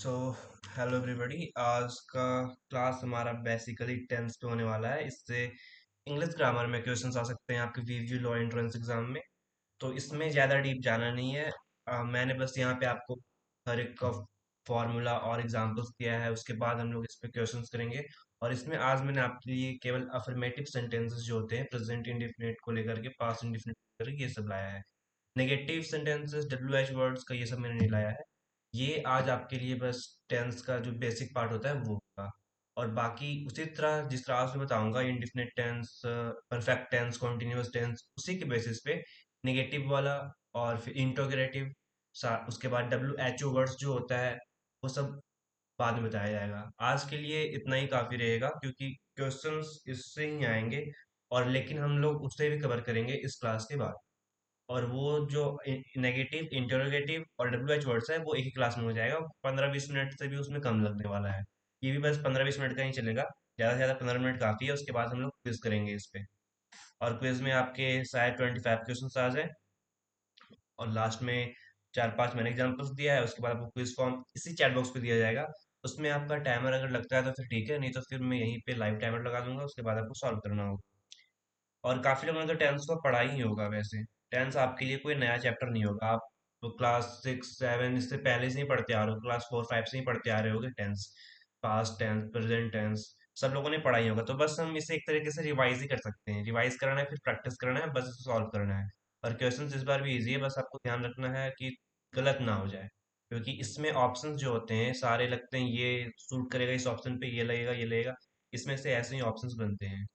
So hello everybody. आज का class हमारा बेसिकली टेंस पे होने वाला है। इससे इंग्लिश ग्रामर में क्वेश्चंस आ सकते हैं आपके वीवीयू लॉ एंट्रेंस एग्जाम में। तो इसमें ज़्यादा डीप जाना नहीं है। मैंने बस यहाँ पे आपको हर एक का फॉर्मूला और एग्जांपल्स दिया है, उसके बाद हम लोग इस पे क्वेश्चंस करेंगे। और इसमें आज मैंने आपके लिए केवल अफर्मेटिव सेंटेंसेस जो होते हैं प्रेजेंट इंडेफिनिट को लेकर के, पास्ट इंडेफिनिट को लेकर के, ये सब लाया है। Negative sentences, W H words का, ये सब मैंने नहीं लाया है। ये आज आपके लिए बस टेंस का जो बेसिक पार्ट होता है वो होगा। और बाकी उसी तरह जिस तरह से बताऊंगा, indefinite tense, perfect tense, continuous tense, उसी के बेसिस पे नेगेटिव वाला और फिर इंटरोगेटिव, उसके बाद डब्ल्यू एच ओ वर्ड्स जो होता है वो सब बाद में बताया जाएगा। आज के लिए इतना ही काफी रहेगा क्योंकि क्वेश्चंस इससे ही आएंगे। और लेकिन हम लोग उससे भी कवर करेंगे इस क्लास के बाद। और वो जो नेगेटिव, इंटरोगेटिव और डब्ल्यू एच वर्ड्स है वो एक ही क्लास में हो जाएगा। 15-20 मिनट से भी उसमें कम लगने वाला है। ये भी बस 15-20 मिनट का ही चलेगा। ज़्यादा से ज़्यादा 15 मिनट काफ़ी है। उसके बाद हम लोग क्विज करेंगे इस पे। और क्विज में आपके शायद 25 क्वेश्चन आ जाए। और लास्ट में 4-5 मैंने एग्जाम्पल्स दिया है। उसके बाद आपको क्विज फॉर्म इसी चैट बॉक्स पे दिया जाएगा। उसमें आपका टाइमर अगर लगता है तो फिर ठीक है, नहीं तो फिर मैं यहीं पे लाइव टाइमर लगा दूंगा। उसके बाद आपको सॉल्व करना होगा। और काफी लोगों ने तो टेंस को पढ़ा ही होगा वैसे। टेंस आपके लिए कोई नया चैप्टर नहीं होगा। आप तो क्लास 6-7 इससे पहले से ही पढ़ते आ रहे हो, क्लास 4-5 से ही पढ़ते आ रहे होगे tense. Past tense, present tense, सब लोगों ने पढ़ा ही होगा। तो बस हम इसे एक तरीके से रिवाइज ही कर सकते हैं। रिवाइज करना है, फिर प्रैक्टिस करना है, बस इसे सॉल्व करना है। और क्वेश्चन इस बार भी इजी है। बस आपको ध्यान रखना है कि गलत ना हो जाए, क्योंकि इसमें ऑप्शंस जो होते हैं सारे लगते हैं ये सूट करेगा इस ऑप्शन पे, ये लगेगा, ये लगेगा। इसमें से ऐसे ही ऑप्शंस बनते हैं।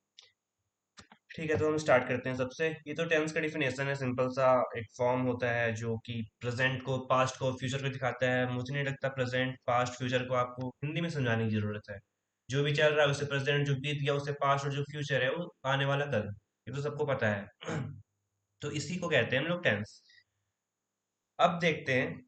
ठीक है, तो हम स्टार्ट करते हैं। सबसे ये तो टेंस का डिफिनेशन है, सिंपल सा एक फॉर्म होता है जो कि प्रेजेंट को, पास्ट को, फ्यूचर को दिखाता है। मुझे नहीं लगता प्रेजेंट, पास्ट, फ्यूचर को आपको हिंदी में समझाने की जरूरत है। जो भी चल रहा है उसे प्रेजेंट, जो बीत गया उसे पास्ट, और जो फ्यूचर है वो आने वाला कल। ये तो सबको पता है। तो इसी को कहते हैं हम लोग टेंस। अब देखते हैं,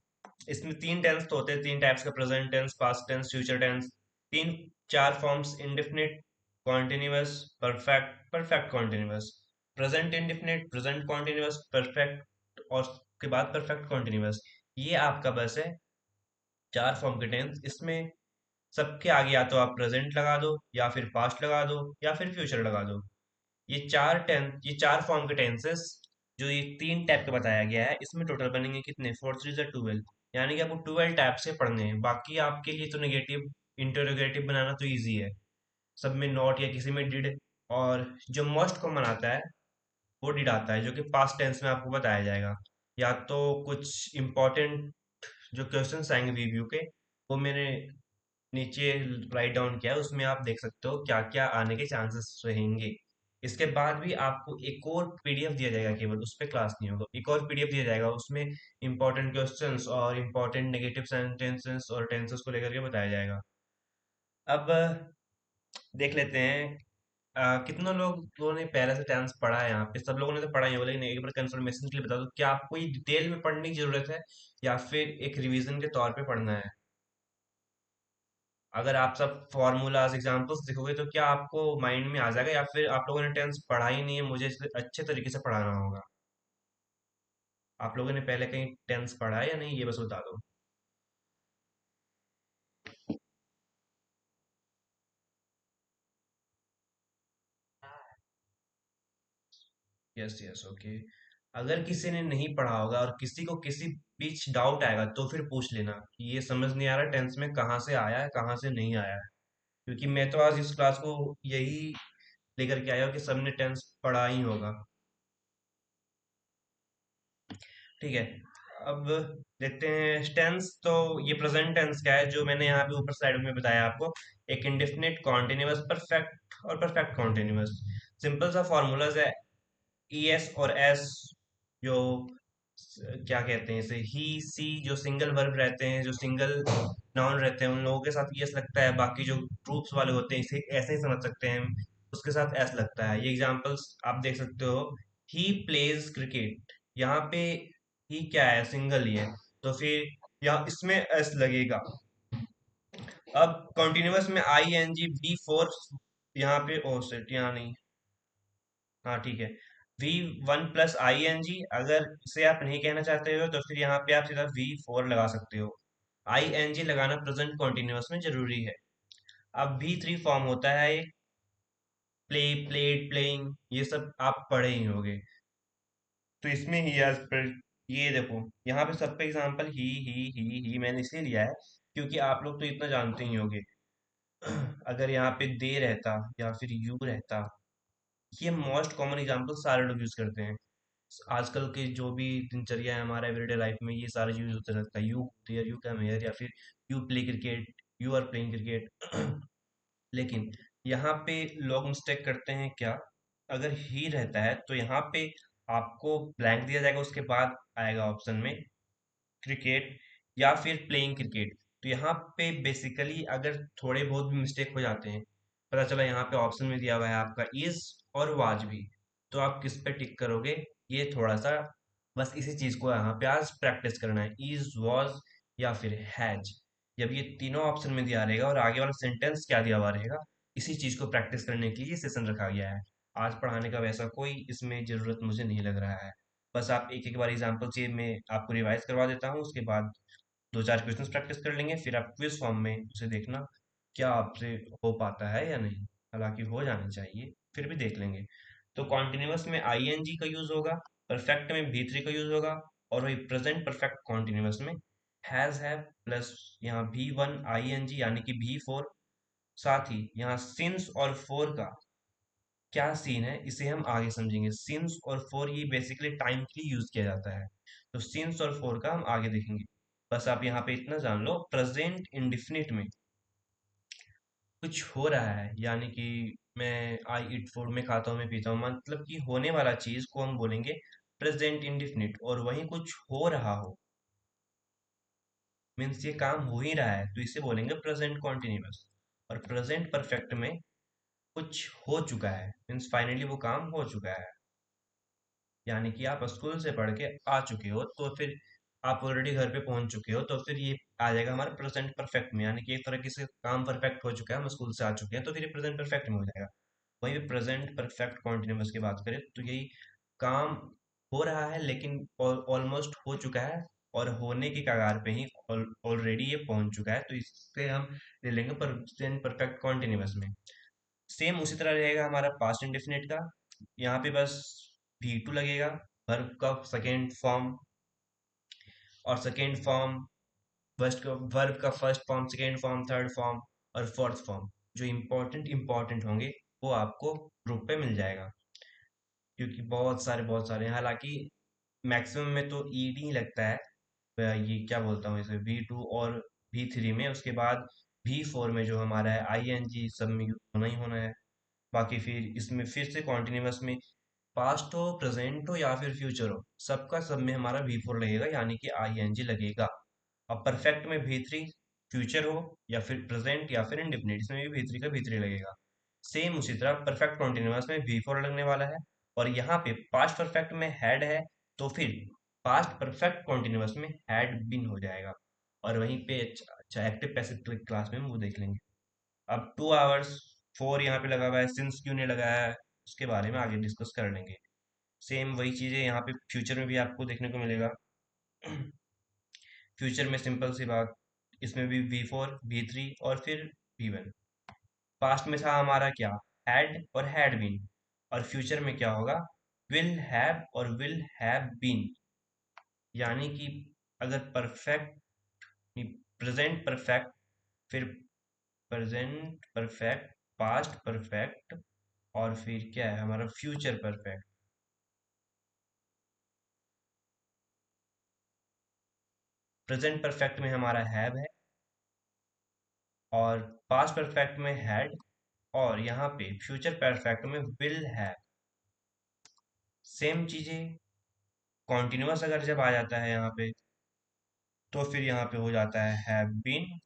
इसमें तीन टेंस तो होते हैं, तीन टाइप्स का, present tense, past tense, future tense. तीन चार forms, indefinite, continuous, perfect, perfect continuous. Present indefinite, present continuous, perfect, और उसके बाद परफेक्ट कॉन्टिन्यूअस। ये आपका बस है चार फॉर्म के टेंस। इसमें सबके आगे या तो आप प्रेजेंट लगा दो, या फिर पास्ट लगा दो, या फिर फ्यूचर लगा दो। ये चार फॉर्म के टेंसेस, जो ये तीन टाइप का बताया गया है, इसमें टोटल बनेंगे कितने, 4 3 12। यानी कि आपको 12 टाइप से पढ़ने हैं। बाकी आपके लिए तो नेगेटिव, इंटरोगेटिव बनाना तो इजी है। सब में नॉट या किसी में डिड। और जो मोस्ट कॉमन आता है वो डिड आता है, जो कि पास्ट टेंस में आपको बताया जाएगा। या तो कुछ इंपॉर्टेंट जो क्वेश्चंस आएंगे रिव्यू के, वो मैंने नीचे राइट डाउन किया है, उसमें आप देख सकते हो क्या क्या आने के चांसेस रहेंगे। इसके बाद भी आपको एक और पीडीएफ दिया जाएगा, केवल उस पे क्लास नहीं होगा। एक और पीडीएफ दिया जाएगा, उसमें इंपॉर्टेंट क्वेश्चंस और इंपॉर्टेंट नेगेटिव सेंटेंसेस और टेंसेस को लेकर के बताया जाएगा। अब देख लेते हैं, कितने लोगों ने पहले से टेंस पढ़ा है। यहाँ पे सब लोगों ने तो पढ़ा ही होगा, लेकिन एक बार कंफर्मेशन के लिए बता दो, क्या आपको ये डिटेल में पढ़ने की जरूरत है या फिर एक रिवीजन के तौर पे पढ़ना है? अगर आप सब फॉर्मूलाज, एग्जांपल्स देखोगे तो क्या आपको माइंड में आ जाएगा, या फिर आप लोगों ने टेंस पढ़ा ही नहीं है, मुझे इसे अच्छे तरीके से पढ़ाना होगा? आप लोगों ने पहले कहीं टेंस पढ़ा है या नहीं, ये बस बता दो। Yes yes, okay. अगर किसी ने नहीं पढ़ा होगा और किसी को किसी बीच डाउट आएगा तो फिर पूछ लेना कि ये समझ नहीं आ रहा टेंस में कहाँ से आया है, कहाँ से नहीं आया है। क्योंकि मैं तो आज इस क्लास को यही लेकर के आया हूँ कि सबने टेंस पढ़ा ही होगा। ठीक है, अब देखते हैं टेंस। तो ये प्रेजेंट टेंस क्या है, जो मैंने यहाँ पे ऊपर साइड में बताया आपको, एक इंडेफिनिट, कॉन्टिन्यूअस, परफेक्ट और परफेक्ट कॉन्टिन्यूअस। सिंपल सा फॉर्मूलाज है, ई एस और एस, जो क्या कहते हैं इसे, ही सी, जो सिंगल वर्ब रहते हैं, जो सिंगल नाउन रहते हैं, उन लोगों के साथ यस लगता है। बाकी जो ग्रुप्स वाले होते हैं इसे ऐसे ही समझ सकते हैं, उसके साथ एस लगता है। ये एग्जांपल्स आप देख सकते हो। ही प्लेज क्रिकेट, यहाँ पे ही क्या है, सिंगल ही है, तो फिर यहाँ इसमें एस लगेगा। अब कॉन्टिन्यूअस में I N G V four, यहाँ पे ओ सेट, यहाँ नहीं। हाँ ठीक है, V1 + ING। अगर इसे आप नहीं कहना चाहते हो तो फिर यहाँ पे आप सीधा V4 लगा सकते हो। आई एन जी लगाना प्रेजेंट कॉन्टिन्यूअस में जरूरी है। अब भी थ्री फॉर्म होता है एक, प्ले, प्लेड, प्लेइंग, ये सब आप पढ़े ही होंगे। तो इसमें ही एज पर, ये देखो यहाँ पे सब पे एग्जांपल ही मैंने इसलिए लिया है क्योंकि आप लोग तो इतना जानते ही होंगे। अगर यहाँ पे दे रहता या फिर यू रहता, ये मोस्ट कॉमन एग्जांपल सारे लोग यूज करते हैं। आजकल के जो भी दिनचर्या है हमारा एवरीडे लाइफ में, ये सारा यूज होता रहता है। You there, you come here, या फिर you play cricket, you are playing cricket. लेकिन यहाँ पे लोग मिस्टेक करते हैं क्या, अगर ही रहता है तो यहाँ पे आपको ब्लैंक दिया जाएगा, उसके बाद आएगा ऑप्शन में क्रिकेट या फिर प्लेइंग क्रिकेट। तो यहाँ पे बेसिकली अगर थोड़े बहुत भी मिस्टेक हो जाते हैं, पता चला यहाँ पे ऑप्शन में दिया हुआ है आपका इज और वाज भी, तो आप किस पे टिक करोगे, ये थोड़ा सा, बस इसी चीज को यहाँ पे आज प्रैक्टिस करना है, इज, वाज या फिर हैज। जब ये तीनों ऑप्शन में दिया रहेगा और आगे वाला सेंटेंस क्या दिया हुआ रहेगा, इसी चीज को प्रैक्टिस करने के लिए सेशन रखा गया है। आज पढ़ाने का वैसा कोई इसमें जरूरत मुझे नहीं लग रहा है। बस आप एक एक बार एग्जाम्पल चाहिए, मैं आपको रिवाइज करवा देता हूँ, उसके बाद दो चार क्वेश्चंस प्रैक्टिस कर लेंगे, फिर आप क्विज फॉर्म में उसे देखना क्या आपसे हो पाता है या नहीं। हालांकि हो जाना चाहिए, फिर भी देख लेंगे। तो कॉन्टिन्यूअस में आई एन जी का यूज होगा, परफेक्ट में भी थ्री का यूज होगा, और वही प्रेजेंट परफेक्ट कॉन्टिन्यूअस में हैज हैव प्लस यहाँ भी वन आई एन जी यानी कि भी फोर। साथ ही यहाँ सिंस और फोर का क्या सीन है इसे हम आगे समझेंगे। सिंस और फोर ये बेसिकली टाइम के लिए यूज किया जाता है, तो सिंस और फोर का हम आगे देखेंगे। बस आप यहाँ पे इतना जान लो, प्रेजेंट इंडिफिनिट में कुछ हो रहा है, यानी कि मैं आई ईट फूड, में खाता हूँ, मैं पीता हूँ, मतलब कि होने वाला चीज को हम बोलेंगे प्रेजेंट इंडिफिनिट। और वहीं कुछ हो रहा हो, मीन्स ये काम हो ही रहा है, तो इसे बोलेंगे प्रेजेंट कॉन्टिन्यूअस। और प्रेजेंट परफेक्ट में कुछ हो चुका है, मीन्स फाइनली वो काम हो चुका है, यानी कि आप स्कूल से पढ़ के आ चुके हो, तो फिर आप ऑलरेडी घर पे पहुंच चुके हो, तो फिर ये आ जाएगा हमारे प्रेजेंट परफेक्ट में, यानी कि एक तरह से काम परफेक्ट हो चुका है, हम स्कूल से आ चुके हैं, तो फिर ये प्रेजेंट परफेक्ट में हो जाएगा। वहीं पे प्रेजेंट परफेक्ट कॉन्टिन्यूअस की बात करें तो यही काम हो रहा है, लेकिन ऑलमोस्ट हो चुका है, और होने की कगार पे ही ऑलरेडी ये पहुंच चुका है, तो इससे हम ले लेंगे प्रेजेंट परफेक्ट कॉन्टिन्यूअस में। सेम उसी तरह रहेगा हमारा पास्ट इंडेफिनिट का, यहाँ पे बस भी टू लगेगा, वर्ब का सेकेंड फॉर्म, और सेकेंड फॉर्म फर्स्ट का, वर्ब का first form, second form, third form और फोर्थ फॉर्म, जो इम्पोर्टेंट इम्पोर्टेंट होंगे वो आपको ग्रुप पे मिल जाएगा, क्योंकि बहुत सारे हैं। हालांकि मैक्सिमम में तो ईडी ही लगता है। ये क्या बोलता हूँ इसे, वी टू और वी थ्री में, उसके बाद वी फोर में जो हमारा है आई एन जी, सब में होना ही होना है। बाकी फिर इसमें फिर से कॉन्टिन्यूअस में पास्ट हो, प्रेजेंट हो या फिर फ्यूचर हो, सबका सब में हमारा वी फोर लगेगा, यानी कि आई एन जी लगेगा। अब परफेक्ट में भी थ्री, फ्यूचर हो या फिर प्रेजेंट या फिर इंडिफिनिट, इसमें भी भी थ्री का भी थ्री लगेगा। सेम उसी तरह परफेक्ट कॉन्टिन्यूअस में भी फोर लगने वाला है। और यहाँ पे पास्ट परफेक्ट में हैड है, तो फिर पास्ट परफेक्ट कॉन्टिन्यूअस में हैड बिन हो जाएगा। और वहीं पे अच्छा अच्छा एक्टिव पैसिव क्लास में हम वो देख लेंगे। अब 2 आवर्स, फोर यहाँ पे लगा हुआ है, सिंस क्यों नहीं लगाया है, उसके बारे में आगे डिस्कस कर लेंगे। सेम वही चीजें यहाँ पे फ्यूचर में भी आपको देखने को मिलेगा। फ्यूचर में सिंपल सी बात, इसमें भी वी फोर, वी थ्री और फिर वी वन। पास्ट में था हमारा क्या, हैड और हैड बीन, और फ्यूचर में क्या होगा, विल हैव और विल हैव बीन। यानी कि अगर परफेक्ट, प्रेजेंट परफेक्ट, फिर प्रेजेंट परफेक्ट, पास्ट परफेक्ट, और फिर क्या है हमारा फ्यूचर परफेक्ट। प्रेजेंट परफेक्ट में हमारा हैव है, और पास्ट परफेक्ट में हैड, और यहाँ पे फ्यूचर परफेक्ट में विल हैव। सेम चीजें कॉन्टिन्यूअस अगर जब आ जाता है यहाँ पे, तो फिर यहाँ पे हो जाता है हैव बीन।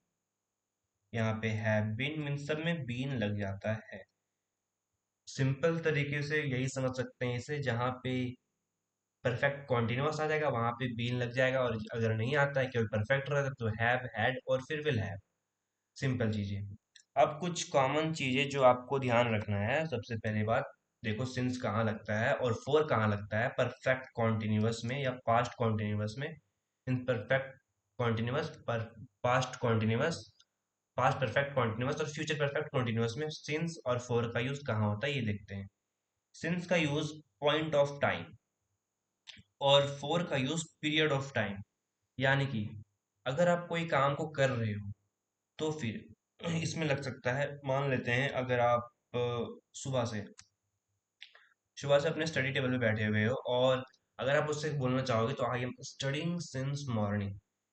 यहाँ पे हैव बीन मीन सब में बीन लग जाता है। सिंपल तरीके से यही समझ सकते हैं इसे, जहाँ पे परफेक्ट कॉन्टिन्यूअस आ जाएगा वहां पे बीन लग जाएगा, और अगर नहीं आता है केवल परफेक्ट रहता है तो हैव, हैड और फिर विल हैव। सिंपल चीजें। अब कुछ कॉमन चीजें जो आपको ध्यान रखना है, सबसे पहली बात, देखो सिंस कहाँ लगता है और फोर कहाँ लगता है परफेक्ट कॉन्टिन्यूअस में या पास्ट कॉन्टिन्यूअस में। इन परफेक्ट कॉन्टिन्यूअस, पर past continuous, past perfect continuous और फ्यूचर परफेक्ट कॉन्टिन्यूअस में सिंस और फोर का यूज कहाँ होता है ये देखते हैं। सिंस का यूज पॉइंट ऑफ टाइम और फोर का यूज पीरियड ऑफ टाइम। यानी कि अगर आप कोई काम को कर रहे हो तो फिर इसमें लग सकता है, मान लेते हैं अगर आप सुबह से सुबह से अपने स्टडी टेबल पे बैठे हुए हो और अगर आप उससे बोलना चाहोगे तो I am studying since morning,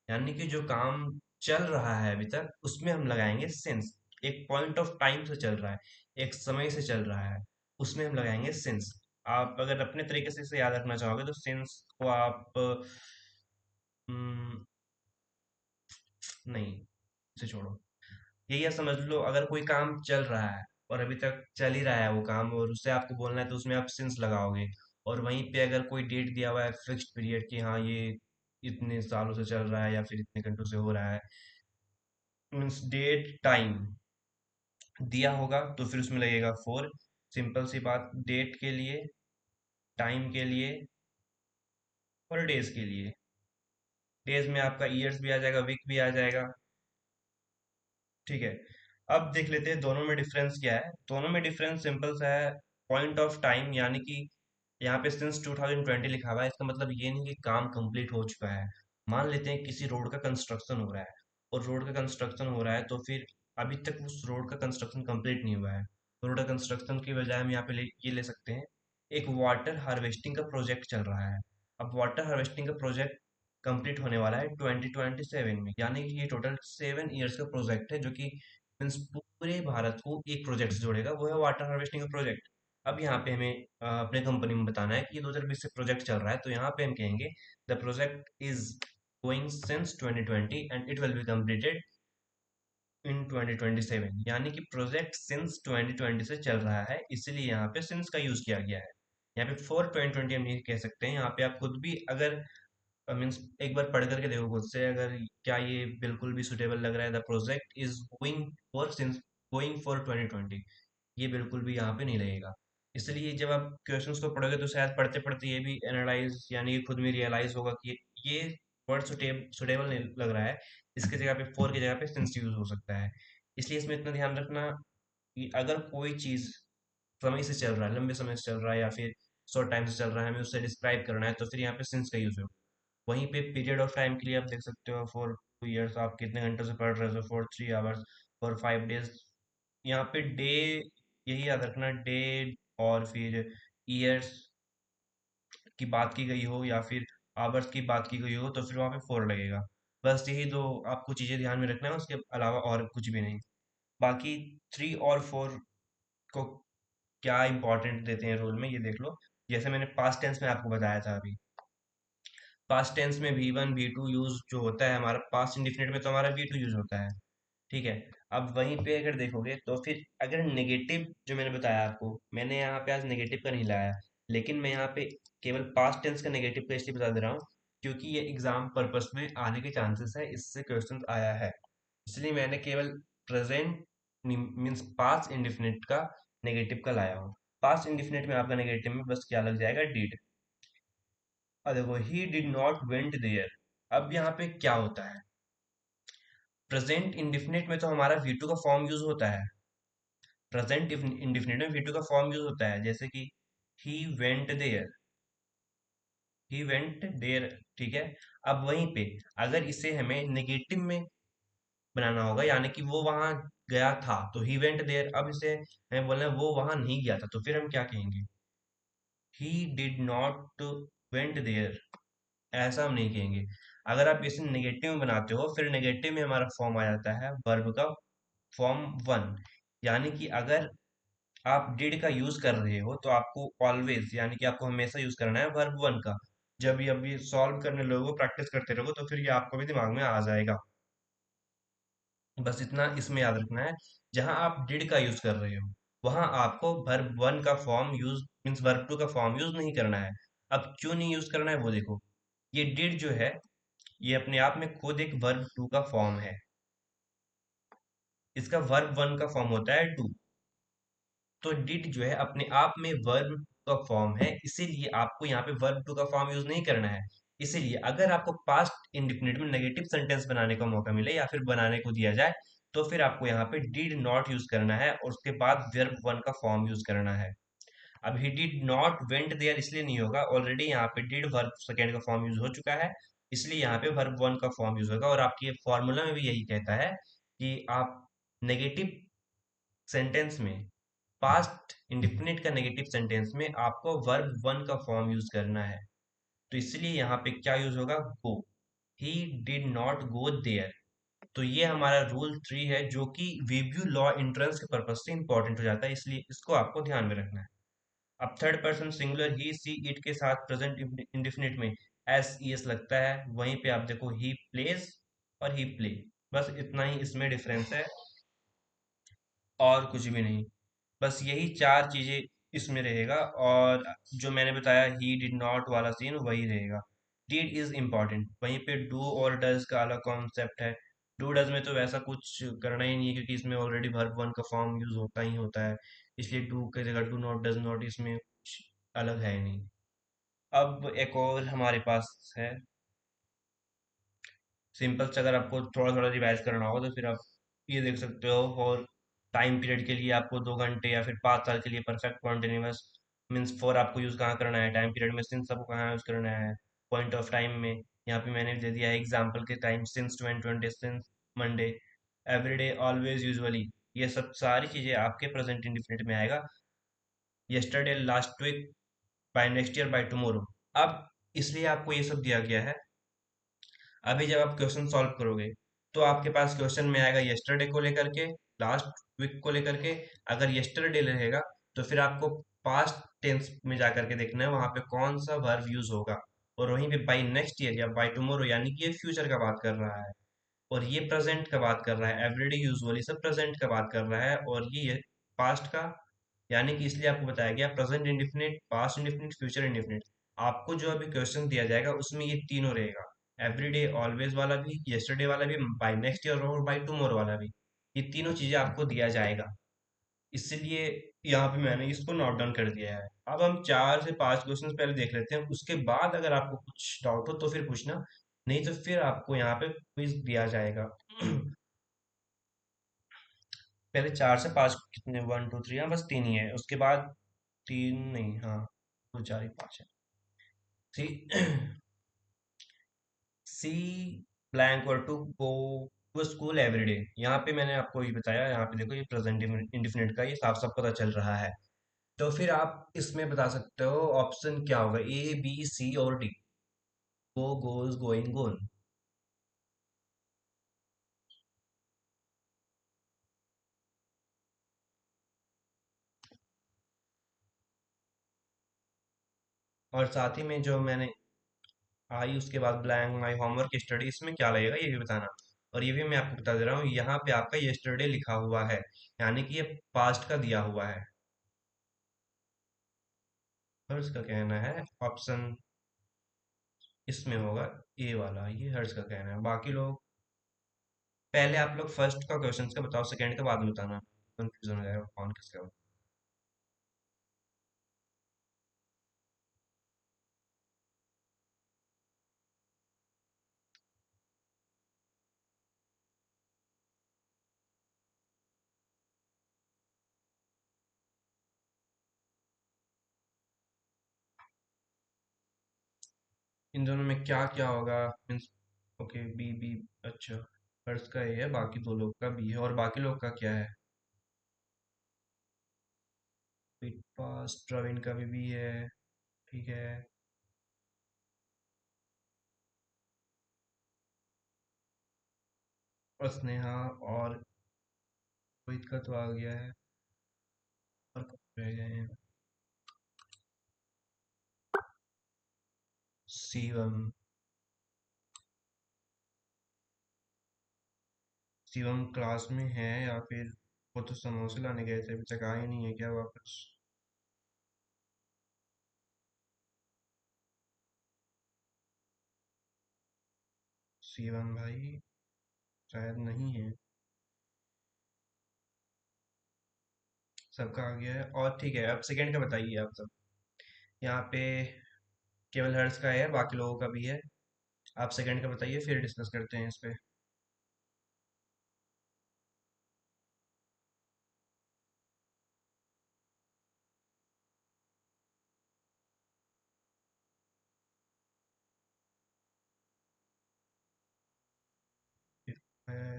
यानी कि जो काम चल रहा है अभी तक उसमें हम लगाएंगे सिंस। एक पॉइंट ऑफ टाइम से चल रहा है, एक समय से चल रहा है, उसमें हम लगाएंगे सिंस। आप अगर अपने तरीके से इसे याद रखना चाहोगे तो सिंस को आप हम्म, नहीं, इसे छोड़ो। यही आप समझ लो, अगर कोई काम चल रहा है और अभी तक चल ही रहा है वो काम और उससे आपको बोलना है तो उसमें आप सिंस लगाओगे। और वहीं पे अगर कोई डेट दिया हुआ है फिक्स्ड पीरियड कि हाँ ये इतने सालों से चल रहा है या फिर इतने घंटों से हो रहा है, मीन्स डेट टाइम दिया होगा तो फिर उसमें लगेगा फोर। सिंपल सी बात, डेट के लिए, टाइम के लिए और डेज के लिए। डेज में आपका ईयर्स भी आ जाएगा, वीक भी आ जाएगा। ठीक है, अब देख लेते हैं दोनों में डिफरेंस क्या है। दोनों में डिफरेंस सिंपल सा है। पॉइंट ऑफ टाइम, यानी कि यहाँ पे सिंस 2020 लिखा हुआ है, इसका मतलब ये नहीं कि काम कंप्लीट हो चुका है। मान लेते हैं किसी रोड का कंस्ट्रक्शन हो रहा है और रोड का कंस्ट्रक्शन हो रहा है तो फिर अभी तक उस रोड का कंस्ट्रक्शन कंप्लीट नहीं हुआ है। रोड का कंस्ट्रक्शन की बजाय हम यहाँ पे ये ले सकते हैं, एक वाटर हार्वेस्टिंग का प्रोजेक्ट चल रहा है। अब वाटर हार्वेस्टिंग का प्रोजेक्ट कंप्लीट होने वाला है 2027 में, यानी कि ये टोटल 7 ईयर्स का प्रोजेक्ट है जो कि मीन्स पूरे भारत को एक प्रोजेक्ट से जोड़ेगा, वो है वाटर हार्वेस्टिंग का प्रोजेक्ट। अब यहाँ पे हमें अपने कंपनी में बताना है कि ये 2020 से प्रोजेक्ट चल रहा है, तो यहाँ पे हम कहेंगे the project is going since 2020 and it will be completed in 2027। यानी कि प्रोजेक्ट सिंस 2020 से चल रहा है, इसीलिए यहाँ पे सिंस का यूज किया गया है। यहाँ पे फॉर 2020 हम नहीं कह सकते हैं। यहाँ पे आप खुद भी अगर मीन्स एक बार पढ़ करके देखो खुद से, अगर क्या ये बिल्कुल भी सुटेबल लग रहा है, the project is going for since going for 2020, ये बिल्कुल भी यहाँ पे नहीं लगेगा। इसलिए जब आप क्वेश्चंस को पढ़ोगे तो शायद पढ़ते पढ़ते ये भी एनालाइज यानी कि खुद में रियलाइज होगा कि ये वर्ड सुटेबल नहीं लग रहा है, इसके जगह पे फोर की जगह पे सिंस यूज हो सकता है। इसलिए इसमें इतना ध्यान रखना कि अगर कोई चीज समय से चल रहा है, लंबे समय से चल रहा है या फिर शॉर्ट टाइम से चल रहा है, हमें उससे डिस्क्राइब करना है तो फिर यहाँ पे सिंस का यूज होगा। वहीं पे पीरियड ऑफ टाइम के लिए आप देख सकते हो, फॉर 2 ईयर्स आप कितने घंटों से पढ़ रहे हो, फॉर 3 आवर्स, फॉर 5 डेज। यहाँ पे डे, यही याद रखना, डे और फिर ईयर्स की बात की गई हो या फिर आवर्स की बात की गई हो तो फिर वहाँ पे फोर लगेगा। बस यही दो आपको चीज़ें ध्यान में रखना है, उसके अलावा और कुछ भी नहीं। बाकी थ्री और फोर को क्या इंपॉर्टेंट देते हैं रोल में ये देख लो। जैसे मैंने पास्ट टेंस में आपको बताया था अभी, पास्ट टेंस में V1 V2 यूज जो होता है हमारा, पास्ट इंडिफिनिट में तो हमारा V2 यूज होता है। ठीक है, अब वहीं पे अगर देखोगे तो फिर अगर नेगेटिव जो मैंने बताया आपको, मैंने यहाँ पे आज नेगेटिव का नहीं लाया, लेकिन मैं यहाँ पे केवल पास्ट टेंस का नेगेटिव का इसलिए बता दे रहा हूँ क्योंकि ये एग्जाम पर्पस में आने के चांसेस है, इससे क्वेश्चन आया है। इसलिए मैंने केवल प्रेजेंट मीन्स पास्ट इंडिफिनिट का नेगेटिव का लाया हूँ। पास्ट इंडिफिनिट में आपका नेगेटिव में बस क्या लग जाएगा, डिड। अब देखो, he did not went there. अब यहाँ पे क्या होता है, प्रेजेंट इंडिफिनिट में तो हमारा V2 का फॉर्म यूज होता है। प्रेजेंट इंडिफिनिट में V2 का फॉर्म यूज होता है, जैसे कि he went there, he went there. ठीक है, अब वहीं पे अगर इसे हमें नेगेटिव में बनाना होगा, यानी कि वो वहां गया था तो ही वेंट देयर। अब इसे हमें बोलना है वो वहां नहीं गया था, तो फिर हम क्या कहेंगे, he did not went there. ऐसा हम नहीं कहेंगे। अगर आप इसे नेगेटिव में बनाते हो फिर नेगेटिव में हमारा फॉर्म आ जाता है वर्ब का फॉर्म वन। यानी कि अगर आप डिड का यूज कर रहे हो तो आपको ऑलवेज यानी कि आपको हमेशा यूज करना है वर्ब वन का। जब भी अभी सॉल्व करने लगो, प्रैक्टिस करते रहो तो फिर ये आपको भी दिमाग में आ जाएगा। बस इतना इसमें याद रखना है, जहां आप डिड का यूज कर रहे हो वहां आपको वर्ब वन का form use means verb two का फॉर्म यूज नहीं करना है। अब क्यों नहीं यूज करना है वो देखो, ये डिड जो है ये अपने आप में खुद एक वर्ब टू का फॉर्म है। इसका वर्ब वन का फॉर्म होता है डू। तो डिड जो है अपने आप में वर्ब का फॉर्म है, इसीलिए आपको यहाँ पे वर्ब टू का फॉर्म यूज नहीं करना है। इसीलिए अगर आपको पास्ट इंडिफिनिट में नेगेटिव सेंटेंस बनाने का मौका मिले या फिर बनाने को दिया जाए, तो फिर आपको यहाँ पे डिड नॉट यूज करना है और उसके बाद वर्ब वन का फॉर्म यूज करना है। अब he did not went there इसलिए नहीं होगा, ऑलरेडी यहाँ पे डिड वर्ब सेकेंड का फॉर्म यूज हो चुका है, इसलिए यहाँ पे वर्ब वन का फॉर्म यूज होगा। और आपके फॉर्मूला में भी यही कहता है कि आप नेगेटिव सेंटेंस में, पास्ट इंडिफिनिट का नेगेटिव सेंटेंस में आपको वर्ब वन का फॉर्म यूज करना है। तो इसलिए यहाँ पे क्या यूज होगा, go. He did not go there. तो ये हमारा रूल 3 है जो कि वीव्यू लॉ इंट्रेंस के पर्पज से इंपॉर्टेंट हो जाता है, इसलिए इसको आपको ध्यान में रखना है। अब third person singular he see it के साथ प्रेजेंट इंडेफिनिट में एस ई एस लगता है, वहीं पे आप देखो ही प्लेज और ही प्ले, बस इतना ही इसमें डिफरेंस है और कुछ भी नहीं। बस यही चार चीजें इसमें रहेगा, और जो मैंने बताया ही डिड नॉट वाला सीन वही रहेगा। डिड इज इम्पॉर्टेंट, वहीं पे डू और डज का अलग कॉन्सेप्ट है। डू डज में तो वैसा कुछ करना ही नहीं है क्योंकि इसमें ऑलरेडी वर्ब वन का फॉर्म यूज होता ही होता है, इसलिए डू की जगह डू नॉट डज नॉट, इसमें कुछ अलग है ही नहीं। अब एक और हमारे पास है सिंपल से, अगर आपको थोड़ा थोड़ा रिवाइज करना होगा तो फिर आप ये देख सकते हो। और टाइम पीरियड के लिए आपको 2 घंटे या फिर 5 साल के लिए परफेक्ट कॉन्टिन्यूअस मीन्स फॉर आपको यूज़ कहाँ करना है, टाइम पीरियड में सिंस आपको कहाँ यूज़ करना है, पॉइंट ऑफ टाइम में यहाँ पे मैंने दे दिया है एग्जाम्पल के time, since 2020, since Monday, everyday, always, usually. ये सब सारी चीज़ें आपके प्रेजेंट इंडिफिनिट में आएगा। Yesterday, last week, by next year, by tomorrow. अब इसलिए आपको ये सब दिया गया है। अभी जब आप क्वेश्चन सॉल्व करोगे तो आपके पास क्वेश्चन में आएगा यस्टरडे को लेकर के, लास्ट वीक को लेकर के। अगर यस्टरडे रहेगा तो फिर आपको पास्ट टेंस में जाकर के देखना है वहां पे कौन सा वर्ब यूज होगा। और वहीं पे बाई नेक्स्ट ईयर या बाई टुमारो यानी कि ये फ्यूचर का बात कर रहा है, और ये प्रेजेंट का बात कर रहा है, एवरीडे, यूजुअली सब प्रेजेंट का बात कर रहा है, और ये पास्ट का। यानी कि इसलिए आपको बताया गया present indefinite, past indefinite, future indefinite. आपको जो अभी क्वेश्चन दिया जाएगा उसमें ये तीनों रहेगा, एवरीडे, ऑलवेज वाला भी, यस्टरडे वाला भी, बाय नेक्स्ट ईयर और बाय टुमारो वाला भी। ये तीनों चीजें आपको दिया जाएगा, इसलिए यहाँ पे मैंने इसको नोट डाउन कर दिया है। अब हम 4 से 5 क्वेश्चन पहले देख लेते हैं, उसके बाद अगर आपको कुछ डाउट हो तो फिर पूछना, नहीं तो फिर आपको यहाँ पे क्विज दिया जाएगा। पहले 4 से 5 कितने, 1 2 3, हाँ बस तीन ही है, उसके बाद तीन नहीं, हाँ दो चार ही, पाँच है। सी सी ब्लैंक और to go to school everyday, यहाँ पे मैंने आपको ये बताया, यहाँ पे देखो ये प्रेजेंट इंडिफिनिट का ये साफ साफ पता चल रहा है। तो फिर आप इसमें बता सकते हो ऑप्शन क्या होगा, ए बी सी और डी। गो, गोज, गोइंग, गोन। और साथ ही में जो मैंने आई उसके बाद ब्लैंक माई होमवर्क स्टडी, इसमें क्या लगेगा ये भी बताना। और ये भी मैं आपको बता दे रहा हूँ, यहाँ पे आपका यस्टरडे लिखा हुआ है, यानी कि ये पास्ट का दिया हुआ है। हर्ष का कहना है ऑप्शन इसमें होगा ए वाला, ये हर्ष का कहना है। बाकी लोग, पहले आप लोग फर्स्ट का क्वेश्चन का बताओ, सेकंड का बाद में बताना, कंफ्यूजन हो जाएगा कौन किसका हो। इन दोनों में क्या क्या होगा मीन्स, ओके बी बी, अच्छा हर्ष का ए है, बाकी दो लोग का बी है, और बाकी लोग का क्या है, पास प्रवीण का भी बी है, ठीक है। और स्नेहा और रोहित का तो आ गया है, और कौन रह गए हैं, शिवम। शिवम क्लास में है या फिर वो तो समोसे लाने गए थे, अभी तक आए नहीं है क्या वापस। शिवम भाई शायद नहीं है, सबका आ गया है। और ठीक है, अब सेकंड का बताइए आप सब यहाँ पे। केवल हर्ष का है, बाकी लोगों का भी है। आप सेकंड का बताइए, फिर डिस्कस करते हैं इस पे।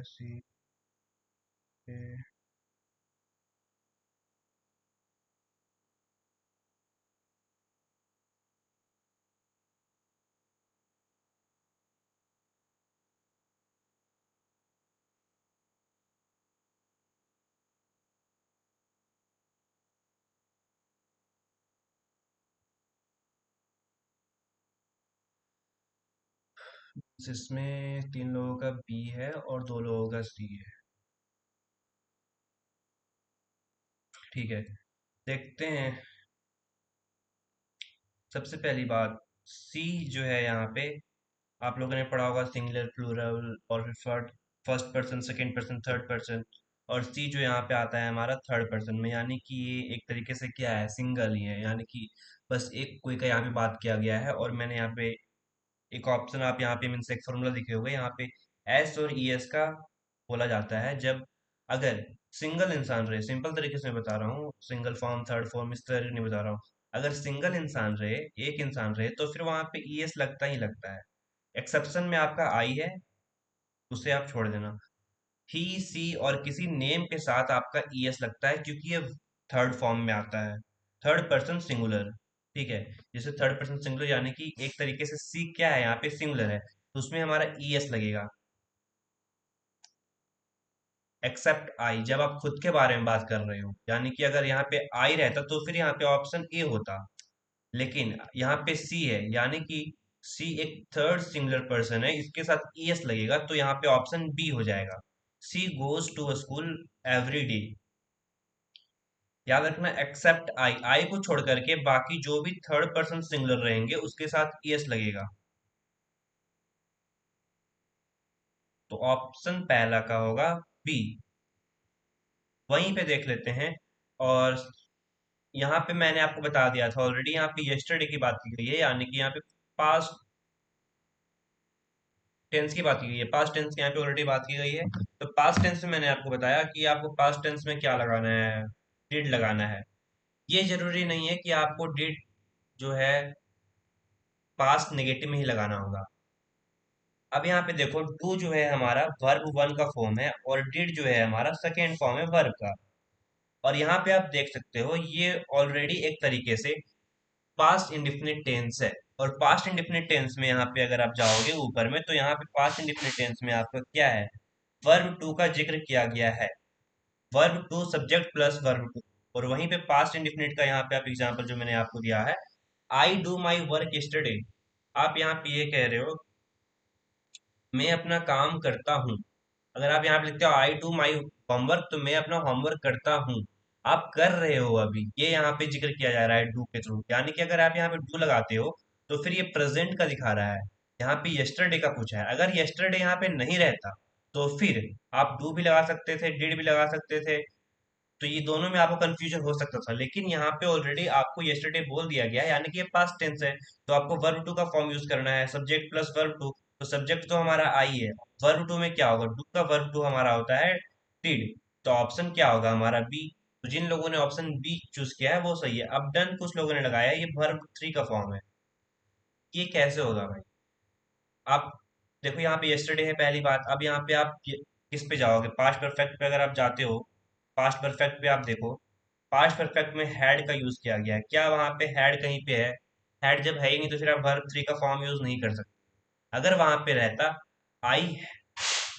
सी के जिसमें तीन लोगों का बी है और दो लोगों का सी है। ठीक है, देखते हैं। सबसे पहली बात, सी जो है यहाँ पे, आप लोगों ने पढ़ा होगा सिंगुलर, प्लूरल और फिर first person, second person, third person. और सी जो यहाँ पे आता है हमारा थर्ड पर्सन में, यानी कि ये एक तरीके से क्या है, सिंगल ही है, यानी कि बस एक कोई का यहाँ पे बात किया गया है। और मैंने यहाँ पे एक ऑप्शन, आप यहाँ पे मीन्स एक फॉर्मूला लिखे हुए यहाँ पे, एस और ई एस का बोला जाता है जब अगर सिंगल इंसान रहे। सिंपल तरीके से मैं बता रहा हूँ, सिंगल फॉर्म, थर्ड फॉर्म, इस तरह नहीं बता रहा हूँ। अगर सिंगल इंसान रहे, एक इंसान रहे, तो फिर वहां पे ई एस लगता ही लगता है। एक्सेप्शन में आपका आई है, उसे आप छोड़ देना। ही, सी और किसी नेम के साथ आपका ई एस लगता है, क्योंकि ये थर्ड फॉर्म में आता है, थर्ड पर्सन सिंगुलर। ठीक है, जैसे थर्ड पर्सन सिंगुलर, यानी कि एक तरीके से सी क्या है, यहाँ पे सिंगुलर है, तो उसमें हमारा ई एस लगेगा। एक्सेप्ट आई, जब आप खुद के बारे में बात कर रहे हो, यानी कि अगर यहाँ पे आई रहता तो फिर यहाँ पे ऑप्शन ए होता। लेकिन यहाँ पे सी है, यानी कि सी एक थर्ड सिंगुलर पर्सन है, इसके साथ ई एस लगेगा, तो यहाँ पे ऑप्शन बी हो जाएगा। She goes to school every day. याद रखना, एक्सेप्ट आई, आई को छोड़ करके बाकी जो भी थर्ड पर्सन सिंगुलर रहेंगे उसके साथ ई एस लगेगा। तो ऑप्शन पहला का होगा बी। वहीं पे देख लेते हैं। और यहाँ पे मैंने आपको बता दिया था ऑलरेडी, यहाँ पे यस्टरडे की बात की गई है, यानी कि यहाँ पे पास्ट टेंस की बात की गई है, पास्ट टेंस की यहाँ पे ऑलरेडी बात की गई है। तो पास्ट टेंस में मैंने आपको बताया कि आपको पास्ट टेंस में क्या लगाना है, डिड लगाना है। ये जरूरी नहीं है कि आपको डिड जो है पास्ट नेगेटिव में ही लगाना होगा। अब यहाँ पे देखो, डू जो है हमारा वर्ब वन का फॉर्म है, और डिड जो है हमारा सेकेंड फॉर्म है वर्ब का। और यहाँ पे आप देख सकते हो, ये ऑलरेडी एक तरीके से पास्ट इंडिफिनिट टेंस है। और पास्ट इंडिफिनिट टेंस में यहाँ पे अगर आप जाओगे ऊपर में, तो यहाँ पे पास्ट इंडिफिनिट टेंस में आपका क्या है, वर्ब टू का जिक्र किया गया है। Verb two subject plus verb two. और वहीं पे पास्ट इंडिफिनिट का यहाँ पे आप एग्जांपल जो मैंने आपको दिया है, I do my work yesterday. आप यहाँ पे ये कह रहे हो, मैं अपना काम करता हूँ। अगर आप यहाँ पे लिखते हो आई डू माई होमवर्क, तो मैं अपना होमवर्क करता हूँ। आप कर रहे हो अभी, ये यहाँ पे जिक्र किया जा रहा है डू के थ्रू। यानी कि अगर आप यहाँ पे डू लगाते हो, तो फिर ये प्रेजेंट का दिखा रहा है। यहाँ पे यस्टरडे का पूछा है, अगर यस्टरडे यहाँ पे नहीं रहता, तो फिर आप डू भी लगा सकते थे, डिड भी लगा सकते थे। तो ये दोनों में आपको कंफ्यूजन हो सकता था, लेकिन यहाँ पे ऑलरेडी आपको यस्टरडे बोल दिया गया है, यानी कि ये पास्ट टेंस है। तो आपको वर्ब टू का फॉर्म यूज करना है, सब्जेक्ट प्लस वर्ब टू। तो सब्जेक्ट तो हमारा आई है, वर्ब टू में क्या होगा, डू का वर्ब टू हमारा होता है डिड। तो ऑप्शन क्या होगा हमारा बी। तो जिन लोगों ने ऑप्शन बी चूज किया है वो सही है। अब डन कुछ लोगों ने लगाया है, ये वर्ब थ्री का फॉर्म है। ये कैसे होगा भाई? आप देखो, यहाँ पे यस्टरडे है पहली बात। अब यहाँ पे आप किस पे जाओगे, पास्ट परफेक्ट पे अगर आप जाते हो, पास्ट परफेक्ट पे आप देखो, पास्ट परफेक्ट में हैड का यूज किया गया है। क्या वहां पे हैड कहीं पे है? हैड जब है ही नहीं, तो फिर आप वर्ब थ्री का फॉर्म यूज नहीं कर सकते। अगर वहां पे रहता आई,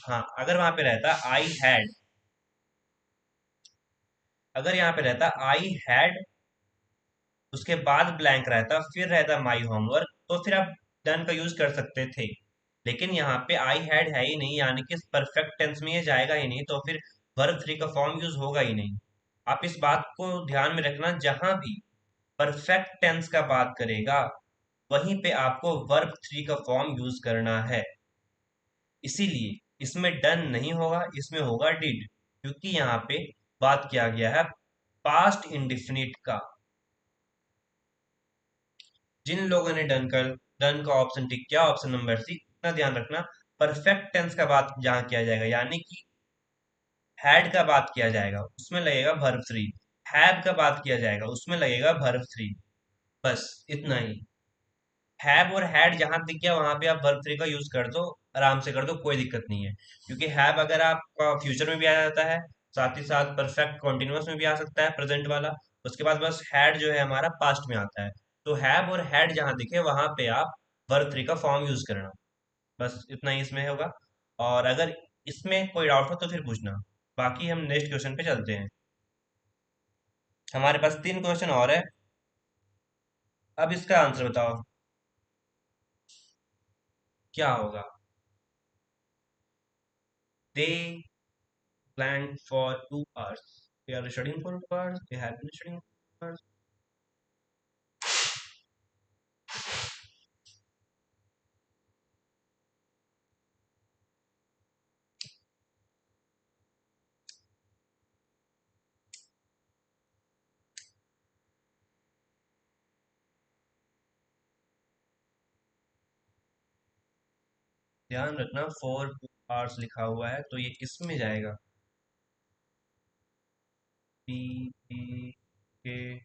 हाँ, अगर वहां पे रहता आई हैड, अगर यहाँ पे रहता आई हैड, उसके बाद ब्लैंक रहता, फिर रहता माई होमवर्क, तो फिर आप डन का यूज कर सकते थे। लेकिन यहाँ पे आई हैड है ही नहीं, यानी कि परफेक्ट टेंस में ये जाएगा ही नहीं, तो फिर वर्ब थ्री का फॉर्म यूज होगा ही नहीं। आप इस बात को ध्यान में रखना, जहां भी परफेक्ट टेंस का बात करेगा, वहीं पे आपको वर्ब थ्री का फॉर्म यूज करना है। इसीलिए इसमें डन नहीं होगा, इसमें होगा डिड, क्योंकि यहाँ पे बात किया गया है पास्ट इंडिफिनिट का। जिन लोगों ने डन का ऑप्शन टिक किया, ऑप्शन नंबर सी। इतना ध्यान रखना, परफेक्ट टेंस का बात जहां किया जाएगा, यानी कि हैड का बात किया जाएगा, उसमें लगेगा वर्ब थ्री। हैव का बात किया जाएगा, उसमें लगेगा वर्ब थ्री। बस इतना ही। हैव और हैड जहां दिख गया वहां पे आप वर्ब थ्री का यूज कर दो, आराम से कर दो, कोई दिक्कत नहीं है। क्योंकि हैव अगर आपका फ्यूचर में भी आ जाता है, साथ ही साथ परफेक्ट कॉन्टिन्यूअस में भी आ सकता है, प्रेजेंट वाला। उसके बाद बस हैड जो है हमारा पास्ट में आता है। तो हैव और हैड जहां दिखे वहां पे आप वर्ब थ्री का फॉर्म यूज करना। बस इतना ही इसमें होगा। और अगर इसमें कोई डाउट हो तो फिर पूछना। बाकी हम नेक्स्ट क्वेश्चन पे चलते हैं। हमारे पास तीन क्वेश्चन और है। अब इसका आंसर बताओ, क्या होगा? दे planned for 2 hours. They are studying for 2 hours. They have been studying for 2 hours. ध्यान रखना, फॉर 2 hours लिखा हुआ है, तो ये किस में जाएगा? पी पी के।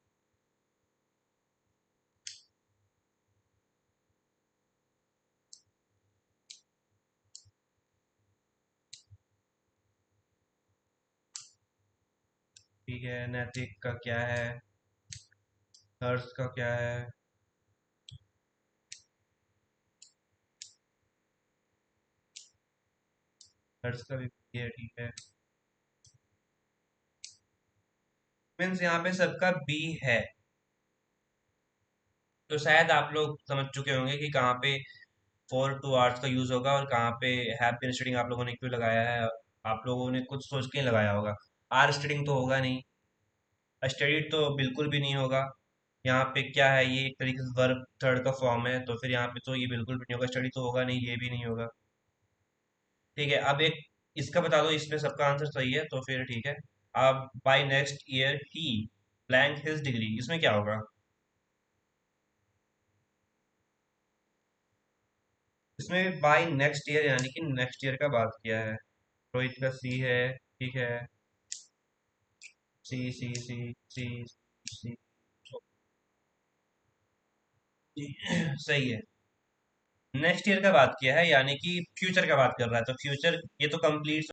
ठीक है, नैतिक का क्या है? हर्ष का क्या है? हर्ष का भी B है, ठीक है। मीन्स यहाँ पे सबका बी है। तो शायद आप लोग समझ चुके होंगे कि कहाँ पे फॉर 2 hours का यूज होगा और कहाँ पे हैव बीन स्टडिंग आप लोगों ने क्यों लगाया है। आप लोगों ने कुछ सोच के ही लगाया होगा। आर स्टडिंग तो होगा नहीं, स्टडीड तो बिल्कुल भी नहीं होगा। यहाँ पे क्या है, ये एक तरीके से वर्ब थर्ड का फॉर्म है, तो फिर यहाँ पे तो ये बिल्कुल भी नहीं होगा, स्टडी तो होगा नहीं, ये भी नहीं होगा। ठीक है, अब एक इसका बता दो, इसमें सबका आंसर सही है तो फिर ठीक है। अब बाय नेक्स्ट ईयर ही ब्लैंक हिज डिग्री, इसमें क्या होगा? इसमें बाय नेक्स्ट ईयर यानी कि नेक्स्ट ईयर का बात किया है। रोहित का सी है, ठीक है। सी सी सी सी सी। सही है। नेक्स्ट ईयर का बात किया है यानी कि फ्यूचर का बात कर रहा है, तो फ्यूचर ये तो कंप्लीट